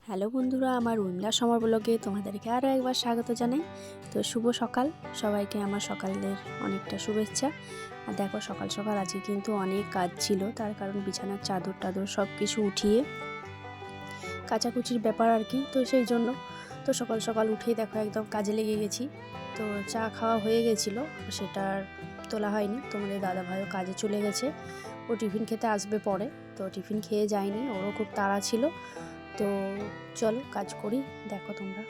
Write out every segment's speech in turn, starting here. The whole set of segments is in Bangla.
হ্যালো বন্ধুরা, আমার উইমলা সমর ব্লগে তোমাদেরকে আরও একবার স্বাগত জানাই। তো শুভ সকাল সবাইকে, আমার সকালের অনেকটা শুভেচ্ছা। আর দেখো, সকাল সকাল আজকে কিন্তু অনেক কাজ ছিল, তার কারণ বিছানার চাদর টাদর সব কিছু উঠিয়ে কাচাকুচির ব্যাপার আর কি। তো সেই জন্য তো সকাল সকাল উঠেই দেখো একদম কাজে লেগে গেছি। তো চা খাওয়া হয়ে গেছিলো, সেটা আর তোলা হয়নি। তোমাদের দাদাভাইও কাজে চলে গেছে, ও টিফিন খেতে আসবে পরে। তো টিফিন খেয়ে যায়নি, ওরও খুব তাড়া ছিল। তো চলো কাজ করি, দেখো তোমরা।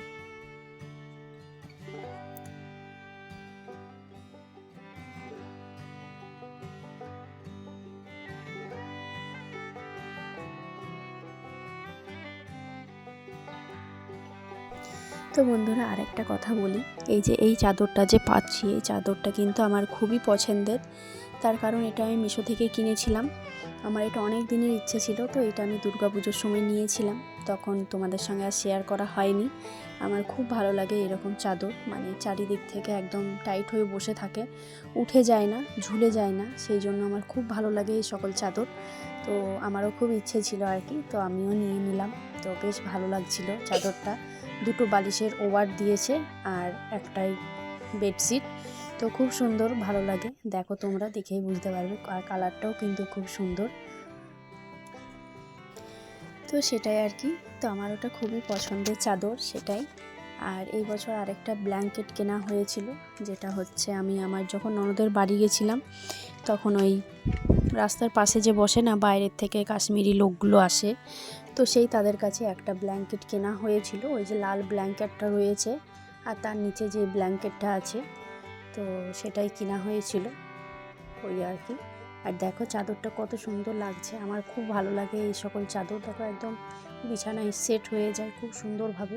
তো বন্ধুরা, আরেকটা কথা বলি, এই চাদরটা যে পাচ্ছি, এই চাদরটা কিন্তু আমার খুবই পছন্দের। তার কারণ এটা আমি মিশো থেকে কিনেছিলাম। আমার এটা অনেক দিনের ইচ্ছে ছিল, তো এটা আমি দুর্গাপুজোর সময় নিয়েছিলাম। তখন তোমাদের সঙ্গে আর শেয়ার করা হয়নি। আমার খুব ভালো লাগে এরকম চাদর, মানে চারিদিক থেকে একদম টাইট হয়ে বসে থাকে, উঠে যায় না, ঝুলে যায় না। সেই জন্য আমার খুব ভালো লাগে এই সকল চাদর। তো আমারও খুব ইচ্ছে ছিল আর কি, তো আমিও নিয়ে নিলাম। তো বেশ ভালো লাগছিল চাদরটা। দুটো বালিশের ওভার দিয়েছে আর একটাই বেডশিট। তো খুব সুন্দর, ভালো লাগে। দেখো তোমরা দেখেই বুঝতে পারবে, আর কালারটাও কিন্তু খুব সুন্দর। তো সেটাই আর কি। তো আমার ওটা খুবই পছন্দের চাদর, সেটাই। আর এই বছর আরেকটা ব্ল্যাঙ্কেট কেনা হয়েছিল, যেটা হচ্ছে আমি আমার যখন ননদের বাড়ি গেছিলাম, তখন ওই রাস্তার পাশে যে বসে না, বাইরের থেকে কাশ্মীরি লোকগুলো আসে, তো সেই তাদের কাছে একটা ব্ল্যাঙ্কেট কেনা হয়েছিল। ওই যে লাল ব্ল্যাঙ্কেটটা রয়েছে আর তার নিচে যে ব্ল্যাঙ্কেটটা আছে, তো সেটাই কেনা হয়েছিল, ওই আর কি। আর দেখো চাদরটা কত সুন্দর লাগছে, আমার খুব ভালো লাগে এই সকল চাদর। দেখো একদম বিছানায় সেট হয়ে যায় খুব সুন্দরভাবে।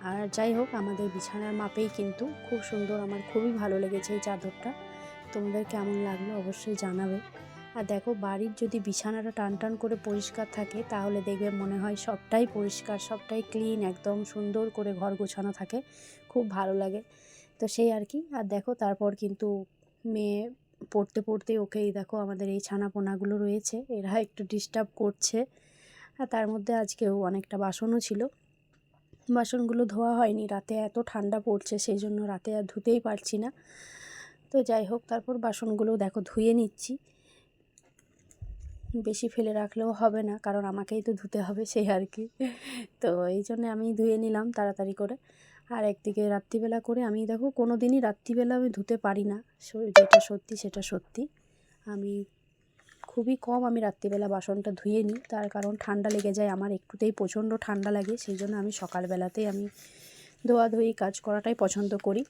আর যাই হোক, আমাদের বিছানার মাপেই কিন্তু খুব সুন্দর, আমার খুবই ভালো লেগেছে এই চাদরটা। তোমাদের কেমন লাগলো অবশ্যই জানাবে। আর দেখো, বাড়ির যদি বিছানাটা টান টান করে পরিষ্কার থাকে, তাহলে দেখবে মনে হয় সবটাই পরিষ্কার, সবটাই ক্লিন, একদম সুন্দর করে ঘর গোছানো থাকে, খুব ভালো লাগে। তো সেই আর কি। আর দেখো, তারপর কিন্তু মেয়ে পড়তে পড়তে ওকেই দেখো, আমাদের এই ছানাপোনাগুলো রয়েছে, এরা একটু ডিস্টার্ব করছে। আর তার মধ্যে আজকেও অনেকটা বাসনও ছিল, বাসনগুলো ধোয়া হয়নি, রাতে এত ঠান্ডা পড়ছে, সেই জন্য রাতে আর ধুতেই পারছি না। তো যাই হোক, তারপর বাসনগুলো দেখো ধুয়ে নিচ্ছি। বেশি ফেলে রাখলেও হবে না, কারণ আমাকেই তো ধুতে হবে, সেই আর কি। তো এই জন্য আমি ধুয়ে নিলাম তাড়াতাড়ি করে। আর একদিকে রাত্রিবেলা করে আমি দেখো, কোনো দিনই রাত্রিবেলা আমি ধুতে পারি না, যেটা সত্যি সেটা সত্যি। আমি খুবই কম আমি রাত্রিবেলা বাসনটা ধুয়ে নিই, তার কারণ ঠান্ডা লেগে যায় আমার, একটুতেই প্রচণ্ড ঠান্ডা লাগে। সেই জন্য আমি সকালবেলাতেই আমি ধোয়াধুয়ি কাজ করাটাই পছন্দ করি,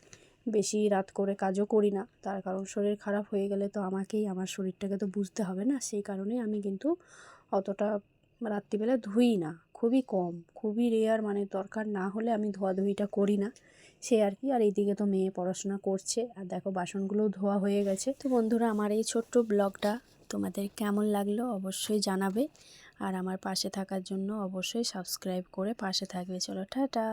বেশি রাত করে কাজও করি না। তার কারণ শরীর খারাপ হয়ে গেলে তো আমাকেই, আমার শরীরটাকে তো বুঝতে হবে না, সেই কারণে আমি কিন্তু অতটা রাত্রিবেলা ধুই না, খুবই কম, খুবই রেয়ার, মানে দরকার না হলে আমি ধোয়াধুয়িটা করি না, সে আর কি। আর এইদিকে তো মেয়ে পড়াশোনা করছে, আর দেখো বাসনগুলোও ধোয়া হয়ে গেছে। তো বন্ধুরা, আমার এই ছোট্ট ব্লগটা তোমাদের কেমন লাগলো অবশ্যই জানাবে, আর আমার পাশে থাকার জন্য অবশ্যই সাবস্ক্রাইব করে পাশে থাকবে। চলো, টাটা।